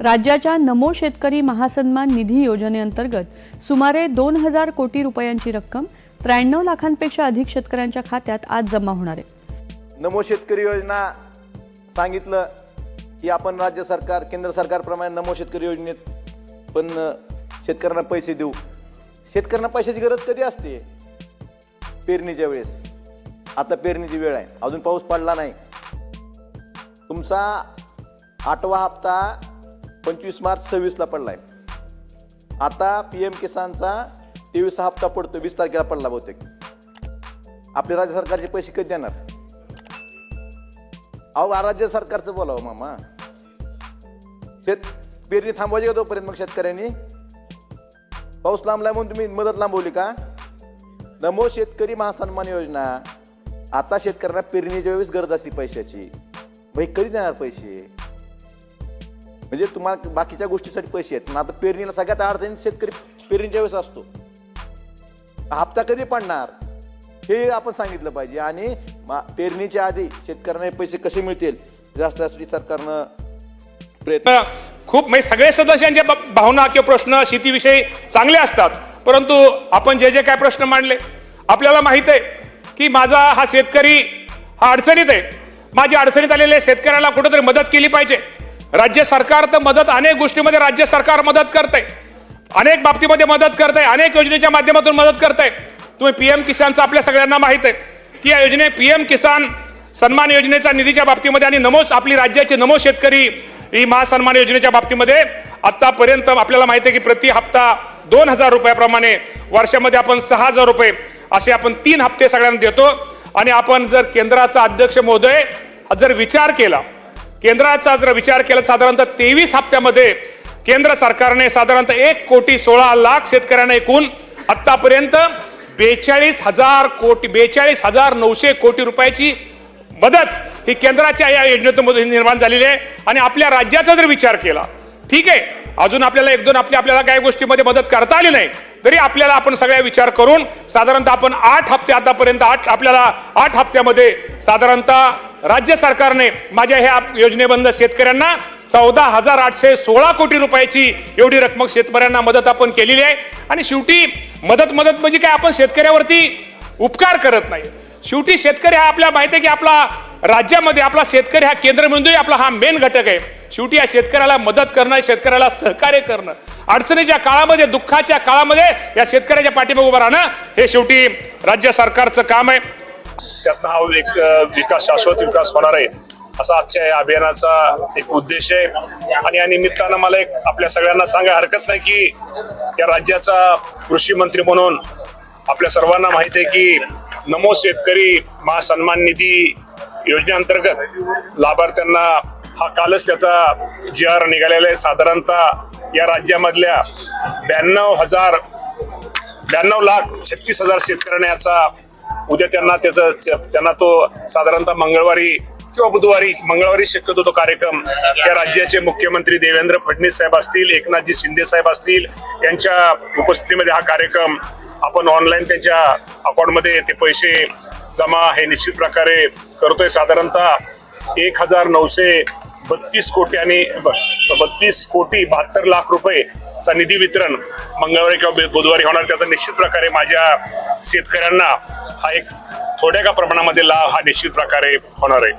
राज्याच्या नमो शेतकरी महासन्मान निधी योजनेअंतर्गत सुमारे 2000 कोटी रुपयांची रक्कम 93 लाखांपेक्षा अधिक शेतकऱ्यांच्या खात्यात आज जमा होणार आहे। नमो शेतकरी योजना सांगितलं की आपण राज्य सरकार केंद्र सरकारप्रमाणे नमो शेतकरी योजनेत पण शेतकऱ्यांना पैसे देऊ। शेतकऱ्यांना पैशाची गरज कधी असते? पेरणीच्या वेळेस। आता पेरणीची वेळ आहे, अजून पाऊस पडला नाही। तुमचा 8वा हप्ता 25 मार्च 26 ला पडलाय। आता PM किसानचा 23 हप्ता पडतो, 20 तारखेला पडला बहुतेक। आपले राज्य सरकारचे पैसे कधी देणार? अहो राज्य सरकारचं बोलावं मामा। पेरणी थांबवायची का तोपर्यंत? मग शेतकऱ्यांनी पाऊस लांबलाय म्हणून तुम्ही मदत लांबवली का? नमो शेतकरी महासन्मान योजना, आता शेतकऱ्यांना पेरणीच्या वेळेस गरज असते पैशाची, भाई कधी देणार पैसे? म्हणजे तुम्हाला बाकीच्या गोष्टीसाठी पैसे आहेत, आता पेरणीला सगळ्यात अडचणीत शेतकरी पेरणीच्या वेळेस असतो। हप्ता कधी पडणार हे आपण सांगितलं पाहिजे। आणि पेरणीच्या आधी शेतकऱ्यांना पैसे कसे मिळतील यासाठी सरकारनं प्रयत्न खूप म्हणजे सगळे सदस्यांच्या भावना किंवा प्रश्न शेतीविषयी चांगले असतात, परंतु आपण जे काय प्रश्न मांडले, आपल्याला माहित आहे की माझा हा शेतकरी हा अडचणीत आहे। माझ्या अडचणीत आलेल्या शेतकऱ्याला कुठेतरी मदत केली पाहिजे। राज्य सरकार तर मदत अनेक गोष्टीमध्ये राज्य सरकार मदत करते, अनेक बाबतीमध्ये मदत करते, अनेक योजनेच्या माध्यमातून मदत करते। तुम्ही PM किसानचं आपल्या सगळ्यांना माहित आहे की या योजने PM किसान सन्मान योजनेच्या निधीच्या बाबतीमध्ये आणि नमो आपली राज्याचे नमो शेतकरी ही महासन्मान योजनेच्या बाबतीमध्ये आतापर्यंत आपल्याला माहिती आहे की प्रति हप्ता 2000 रुपयाप्रमाणे वर्षामध्ये आपण 6000 रुपये असे आपण 3 हप्ते सगळ्यांना देतो। आणि आपण जर केंद्राचा अध्यक्ष महोदय जर विचार केला, केंद्राचा जर विचार केला, साधारणतः 23 हप्त्यामध्ये केंद्र सरकारने साधारणतः 1,16,00,000 शेतकऱ्यांना एकूण आतापर्यंत 42,900 कोटी रुपयाची मदत ही केंद्राच्या या योजनेतून निर्माण झालेली आहे। आणि आपल्या राज्याचा जर विचार केला, ठीक आहे, अजून आपल्याला एक दोन आपल्याला काही गोष्टीमध्ये मदत करता आली नाही तरी आपल्याला आपण सगळ्या विचार करून साधारणतः आपण 8 हप्ते आतापर्यंत आपल्याला 8 हप्त्यामध्ये साधारणतः राज्य सरकारने माझ्या ह्या योजनेबंद शेतकऱ्यांना 14,816 कोटी रुपयाची एवढी रक्कम शेतकऱ्यांना मदत आपण केलेली आहे। आणि शेवटी मदत म्हणजे काय, आपण शेतकऱ्यावरती उपकार करत नाही। शेवटी शेतकरी हा आपल्या माहिती आहे की आपला राज्यामध्ये आपला शेतकरी हा केंद्रबिंदू आपला हा मेन घटक आहे। शेवटी या शेतकऱ्याला मदत करणं, शेतकऱ्याला सहकार्य करणं, अडचणीच्या काळामध्ये दुःखाच्या काळामध्ये या शेतकऱ्याच्या पाठीमागे उभं राहणं हे शेवटी राज्य सरकारचं काम आहे। त्यातनं हा एक विकास, शाश्वत विकास होणार आहे असा आजच्या या अभियानाचा एक उद्देश आहे। आणि या निमित्तानं मला एक आपल्या सगळ्यांना सांगायला हरकत नाही की या राज्याचा कृषी मंत्री म्हणून आपल्या सर्वांना माहिती आहे की नमो शेतकरी महासन्मान निधी योजनेअंतर्गत लाभार्थ्यांना हा कालच त्याचा GR निघालेला आहे। साधारणतः या राज्यामधल्या 92,36,000 शेतकऱ्यांना याचा उद्या त्यांना तो साधारणतः मंगळवारी किंवा बुधवारी, मंगळवारी शक्यतो तो कार्यक्रम या राज्याचे मुख्यमंत्री देवेंद्र फडणवीस साहेब असतील, एकनाथजी शिंदे साहेब असतील यांच्या उपस्थितीमध्ये हा कार्यक्रम आपण ऑनलाईन त्यांच्या अकाउंटमध्ये ते पैसे जमा हे निश्चित प्रकारे करतोय। साधारणतः 1,932 कोटी आणि 32 कोटी 72 लाख रुपयेचा निधी वितरण मंगळवारी किंवा बुधवारी होणार। त्याचा निश्चित प्रकारे माझ्या शेतकऱ्यांना हा एक थोड्या का प्रमाणामध्ये लाभ हा निश्चित प्रकारे होणार आहे।